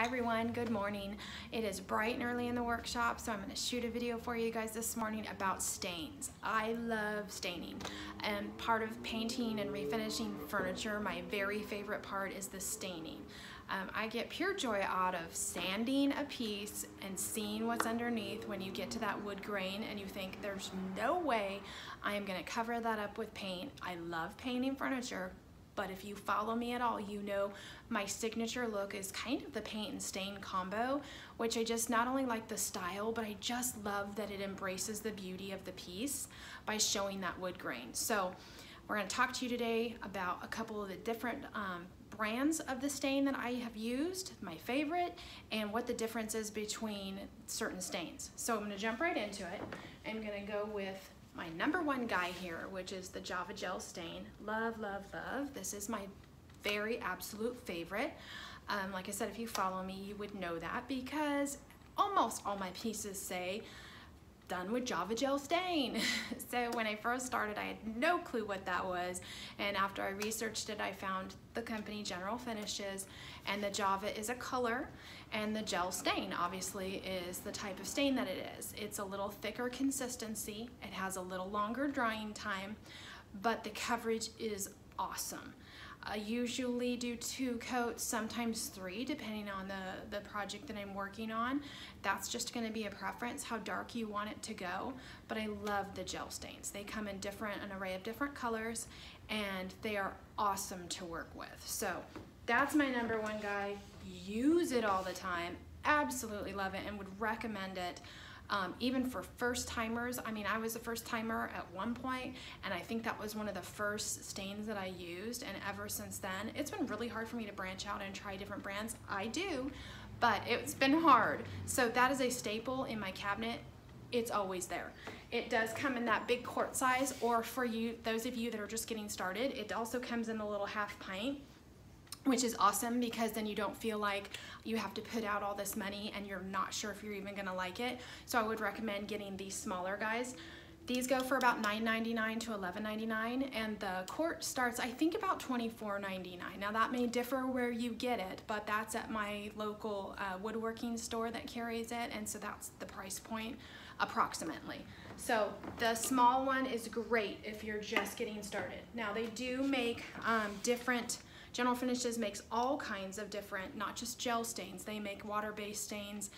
Hi everyone, good morning. It is bright and early in the workshop, so I'm going to shoot a video for you guys this morning about stains. I love staining, and part of painting and refinishing furniture, my very favorite part is the staining. I get pure joy out of sanding a piece and seeing what's underneath when you get to that wood grain and you think there's no way I am going to cover that up with paint. I love painting furniture. But if you follow me at all, you know my signature look is kind of the paint and stain combo, which I just not only like the style, but I just love that it embraces the beauty of the piece by showing that wood grain. So we're going to talk to you today about a couple of the different brands of the stain that I have used, my favorite, and what the difference is between certain stains. So I'm going to jump right into it. I'm going to go with my number one guy here, which is the Java Gel Stain. Love, love, love. This is my very absolute favorite. Like I said, if you follow me, you would know that because almost all my pieces say done with Java Gel Stain. So when I first started, I had no clue what that was. And after I researched it, I found the company General Finishes, and the Java is a color, and the Gel Stain obviously is the type of stain that it is. It's a little thicker consistency. It has a little longer drying time, but the coverage is awesome. I usually do 2 coats, sometimes 3, depending on the project that I'm working on. That's just going to be a preference, how dark you want it to go. But I love the gel stains. They come in an array of different colors, and they are awesome to work with. So that's my number one guy. Use it all the time. Absolutely love it and would recommend it. Even for first timers. I mean, I was a first timer at one point, and I think that was one of the first stains that I used, and ever since then it's been really hard for me to branch out and try different brands. I do, but it's been hard. So that is a staple in my cabinet. It's always there. It does come in that big quart size, or for you, those of you that are just getting started, it also comes in a little half pint, which is awesome because then you don't feel like you have to put out all this money and you're not sure if you're even gonna like it. So I would recommend getting these smaller guys. These go for about $9.99 to $11.99, and the quart starts, I think, about $24.99. Now that may differ where you get it, but that's at my local woodworking store that carries it, and so that's the price point approximately. So the small one is great if you're just getting started. Now they do make General Finishes makes all kinds of different, not just gel stains. They make water-based stains,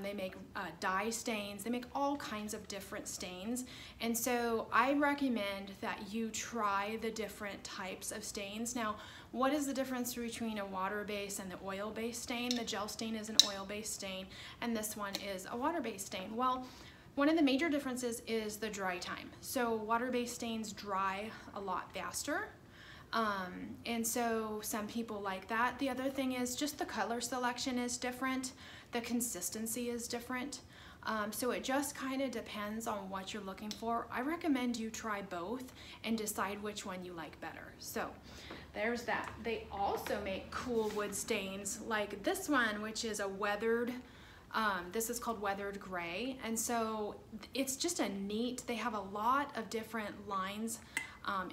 they make dye stains, they make all kinds of different stains. And so I recommend that you try the different types of stains. Now, what is the difference between a water-based and the oil-based stain? The gel stain is an oil-based stain, and this one is a water-based stain. Well, one of the major differences is the dry time. So water-based stains dry a lot faster. And so some people like that. The other thing is just the color selection is different. The consistency is different. So it just kind of depends on what you're looking for. I recommend you try both and decide which one you like better. So there's that. They also make cool wood stains like this one, which is a weathered, this is called weathered gray. And so it's just a neat, they have a lot of different lines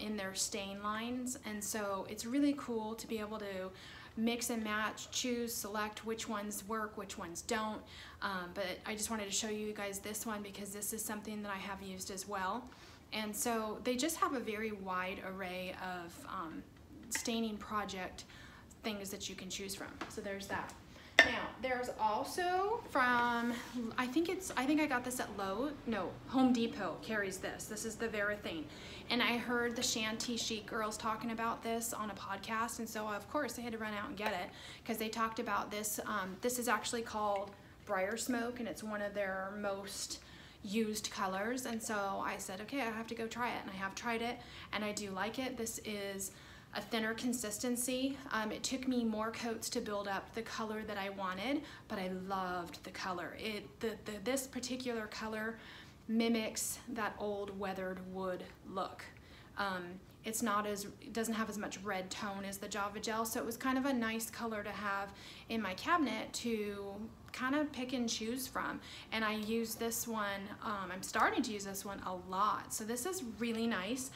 in their stain lines, and so it's really cool to be able to mix and match, choose, select which ones work, which ones don't. But I just wanted to show you guys this one because this is something that I have used as well. And so they just have a very wide array of staining project things that you can choose from. So there's that. Now, there's also from, I think I got this at Home Depot carries this. This is the Varathane. And I heard the Shanty Chic girls talking about this on a podcast, and so of course I had to run out and get it because they talked about this. This is actually called Briar Smoke, and it's one of their most used colors. And so I said, okay, I have to go try it, and I have tried it, and I do like it. This is a thinner consistency. It took me more coats to build up the color that I wanted, but I loved the color. This particular color mimics that old weathered wood look. It doesn't have as much red tone as the Java Gel, so it was kind of a nice color to have in my cabinet to kind of pick and choose from. And I use this one, I'm starting to use this one a lot, so this is really nice.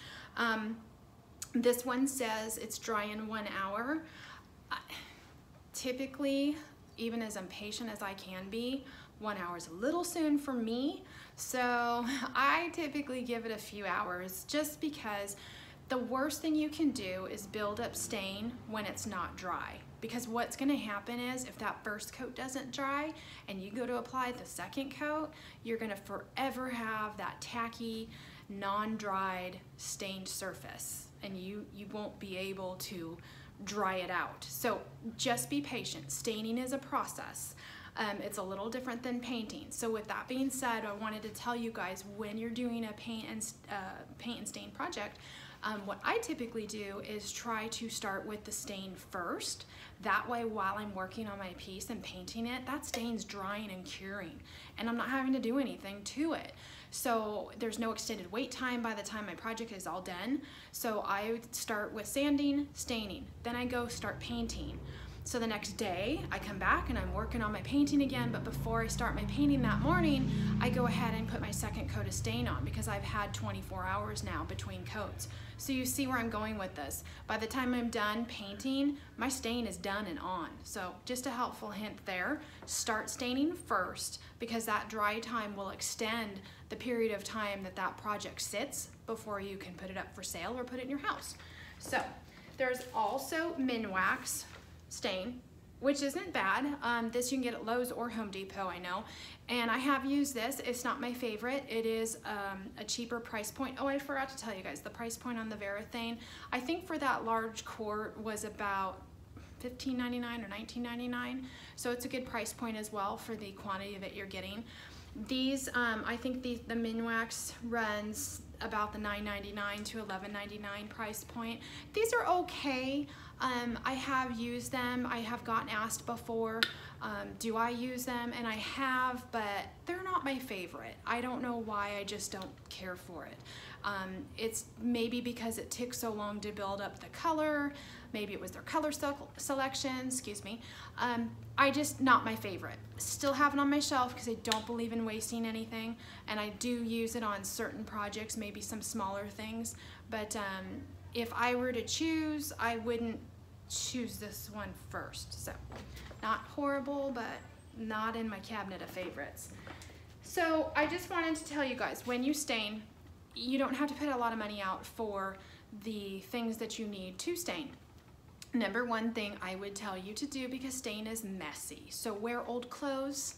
This one says it's dry in 1 hour. Typically, even as impatient as I can be, 1 hour is a little soon for me. So I typically give it a few hours, just because the worst thing you can do is build up stain when it's not dry. Because what's gonna happen is, if that first coat doesn't dry and you go to apply the second coat, you're gonna forever have that tacky, non-dried, stained surface, and you won't be able to dry it out. So just be patient. Staining is a process. It's a little different than painting. So with that being said, I wanted to tell you guys, when you're doing a paint and stain project, what I typically do is try to start with the stain first. That way, while I'm working on my piece and painting it, that stain's drying and curing, and I'm not having to do anything to it. So there's no extended wait time by the time my project is all done. So I would start with sanding, staining, then I go start painting. So the next day I come back and I'm working on my painting again, but before I start my painting that morning, I go ahead and put my second coat of stain on, because I've had 24 hours now between coats. So you see where I'm going with this. By the time I'm done painting, my stain is done and on. So just a helpful hint there, start staining first, because that dry time will extend the period of time that that project sits before you can put it up for sale or put it in your house. So there's also Minwax stain, which isn't bad. This you can get at Lowe's or Home Depot, I know. And I have used this. It's not my favorite. It is a cheaper price point. Oh, I forgot to tell you guys, the price point on the Varathane, I think for that large quart was about $15.99 or $19.99. So it's a good price point as well for the quantity that you're getting. These, I think the Minwax runs about the $9.99 to $11.99 price point. These are okay. I have used them. I have gotten asked before, do I use them? And I have, but they're not my favorite. I don't know why, I just don't care for it. It's maybe because it took so long to build up the color. Maybe it was their color selection, excuse me. I just, not my favorite. Still have it on my shelf because I don't believe in wasting anything, and I do use it on certain projects, maybe some smaller things, but if I were to choose, I wouldn't choose this one first. So not horrible, but not in my cabinet of favorites. So I just wanted to tell you guys, when you stain, you don't have to put a lot of money out for the things that you need to stain. Number one thing I would tell you to do, because stain is messy, so wear old clothes,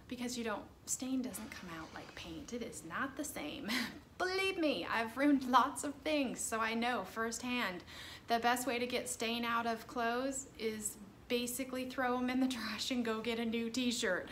because stain doesn't come out like paint. It is not the same. Believe me, I've ruined lots of things, so I know firsthand. The best way to get stain out of clothes is basically throw them in the trash and go get a new t-shirt.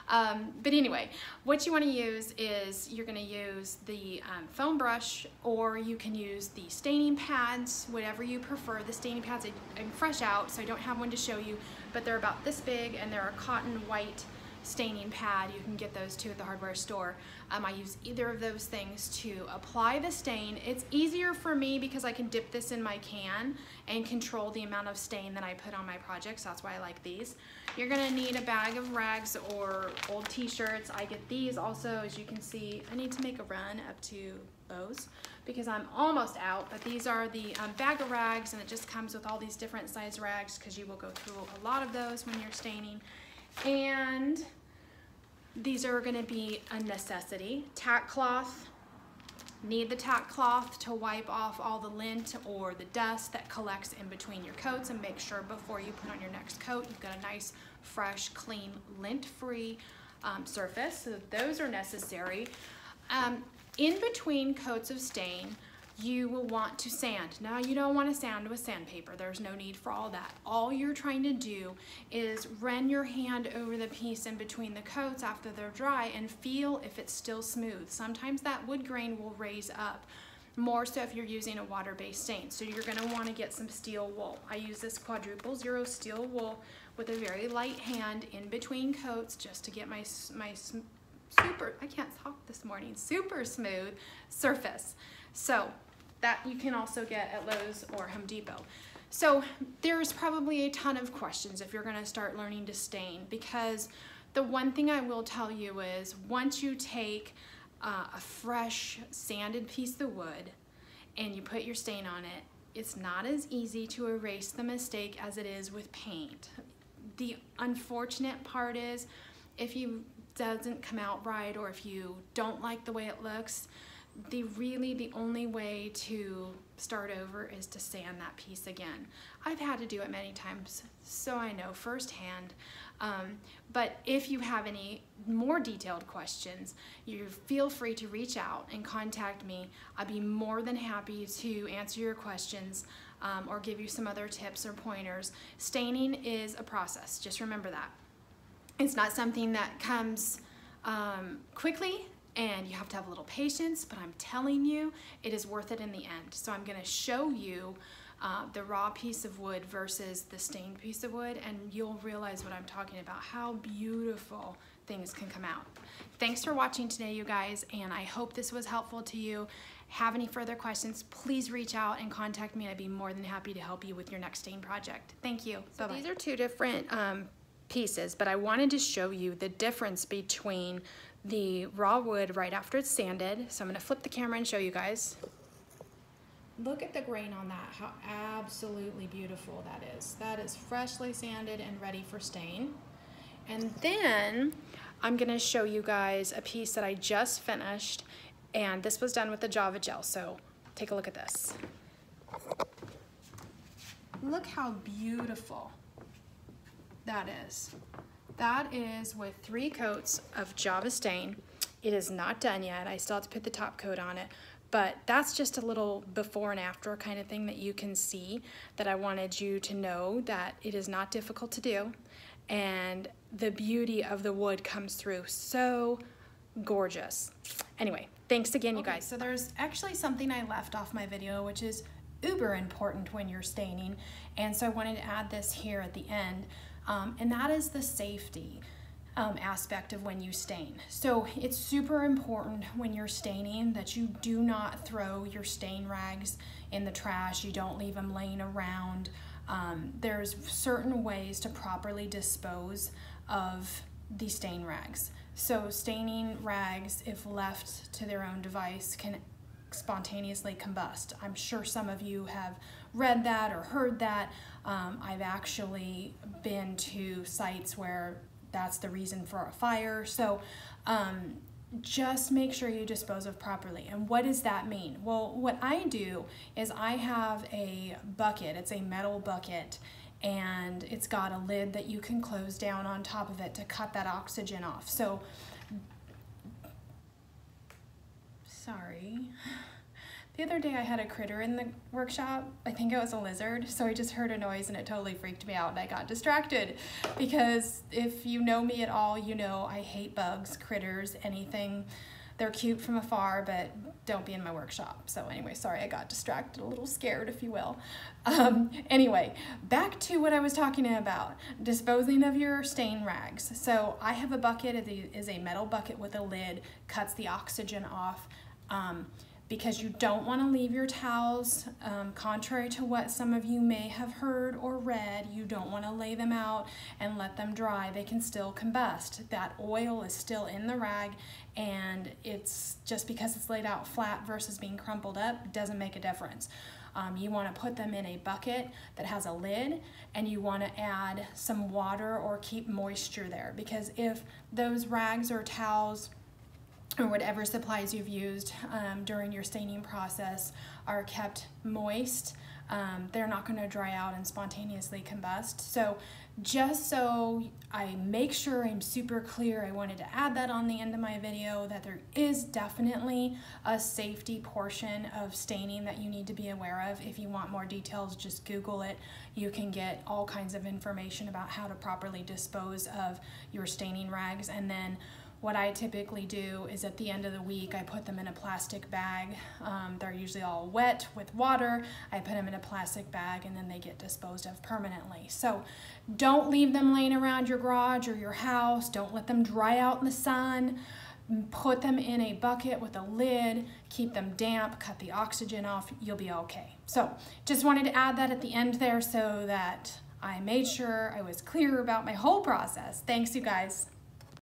But anyway, what you want to use is, you're going to use the foam brush, or you can use the staining pads, whatever you prefer. The staining pads, I'm fresh out, so I don't have one to show you, but they're about this big, and they're a cotton white staining pad. You can get those too at the hardware store. I use either of those things to apply the stain. It's easier for me because I can dip this in my can and control the amount of stain that I put on my projects. That's why I like these. You're gonna need a bag of rags or old t-shirts. I get these also, as you can see. I need to make a run up to Lowe's because I'm almost out, but these are the bag of rags, and it just comes with all these different size rags, because you will go through a lot of those when you're staining. And these are going to be a necessity. Tack cloth. Need the tack cloth to wipe off all the lint or the dust that collects in between your coats, and make sure before you put on your next coat you've got a nice, fresh, clean, lint-free surface. So those are necessary. In between coats of stain, you will want to sand. Now, you don't want to sand with sandpaper. There's no need for all that. All you're trying to do is run your hand over the piece in between the coats after they're dry and feel if it's still smooth. Sometimes that wood grain will raise up, more so if you're using a water-based stain. So you're going to want to get some steel wool. I use this quadruple zero steel wool with a very light hand in between coats, just to get my super, I can't talk this morning, super smooth surface. So that you can also get at Lowe's or Home Depot. So there's probably a ton of questions if you're going to start learning to stain, because the one thing I will tell you is, once you take a fresh sanded piece of wood and you put your stain on it, it's not as easy to erase the mistake as it is with paint. The unfortunate part is if you doesn't come out right, or if you don't like the way it looks, the only way to start over is to sand that piece again. I've had to do it many times, so I know firsthand. But if you have any more detailed questions, you feel free to reach out and contact me. I'd be more than happy to answer your questions or give you some other tips or pointers. Staining is a process, just remember that. It's not something that comes quickly, and you have to have a little patience, but I'm telling you, it is worth it in the end. So I'm gonna show you the raw piece of wood versus the stained piece of wood, and you'll realize what I'm talking about, how beautiful things can come out. Thanks for watching today, you guys, and I hope this was helpful to you. Have any further questions, please reach out and contact me. I'd be more than happy to help you with your next stain project. Thank you. So these are two different pieces, but I wanted to show you the difference between the raw wood right after it's sanded. So I'm gonna flip the camera and show you guys. Look at the grain on that, how absolutely beautiful that is. That is freshly sanded and ready for stain. And then I'm gonna show you guys a piece that I just finished, and this was done with the Java gel, so take a look at this. Look how beautiful that is. That is with 3 coats of Java stain. It is not done yet. I still have to put the top coat on it, but that's just a little before and after kind of thing that you can see, that I wanted you to know that it is not difficult to do, and the beauty of the wood comes through so gorgeous. Anyway, thanks again, you guys. So there's actually something I left off my video, which is uber important when you're staining, and so I wanted to add this here at the end. And that is the safety aspect of when you stain. So it's super important when you're staining that you do not throw your stain rags in the trash. You don't leave them laying around. There's certain ways to properly dispose of the stain rags. So staining rags, if left to their own device, can spontaneously combust. I'm sure some of you have read that or heard that. I've actually been to sites where that's the reason for a fire. So just make sure you dispose of properly. And what does that mean? Well, what I do is I have a bucket. It's a metal bucket, and it's got a lid that you can close down on top of it to cut that oxygen off. So, sorry. The other day I had a critter in the workshop. I think it was a lizard, so I just heard a noise and it totally freaked me out and I got distracted, because if you know me at all, you know I hate bugs, critters, anything. They're cute from afar, but don't be in my workshop. So anyway, sorry, I got distracted, a little scared, if you will. Anyway, back to what I was talking about, disposing of your stain rags. So I have a bucket, it is a metal bucket with a lid, cuts the oxygen off. Because you don't want to leave your towels, contrary to what some of you may have heard or read, you don't want to lay them out and let them dry. They can still combust. That oil is still in the rag, and it's just because it's laid out flat versus being crumpled up doesn't make a difference. You want to put them in a bucket that has a lid, and you want to add some water or keep moisture there, because if those rags or towels or whatever supplies you've used during your staining process are kept moist, they're not going to dry out and spontaneously combust. So just so I make sure I'm super clear, I wanted to add that on the end of my video, that there is definitely a safety portion of staining that you need to be aware of. If you want more details, just Google it. You can get all kinds of information about how to properly dispose of your staining rags. And then what I typically do is at the end of the week, I put them in a plastic bag. They're usually all wet with water. I put them in a plastic bag, and then they get disposed of permanently. So don't leave them laying around your garage or your house. Don't let them dry out in the sun. Put them in a bucket with a lid, keep them damp, cut the oxygen off, you'll be okay. So just wanted to add that at the end there so that I made sure I was clear about my whole process. Thanks, you guys.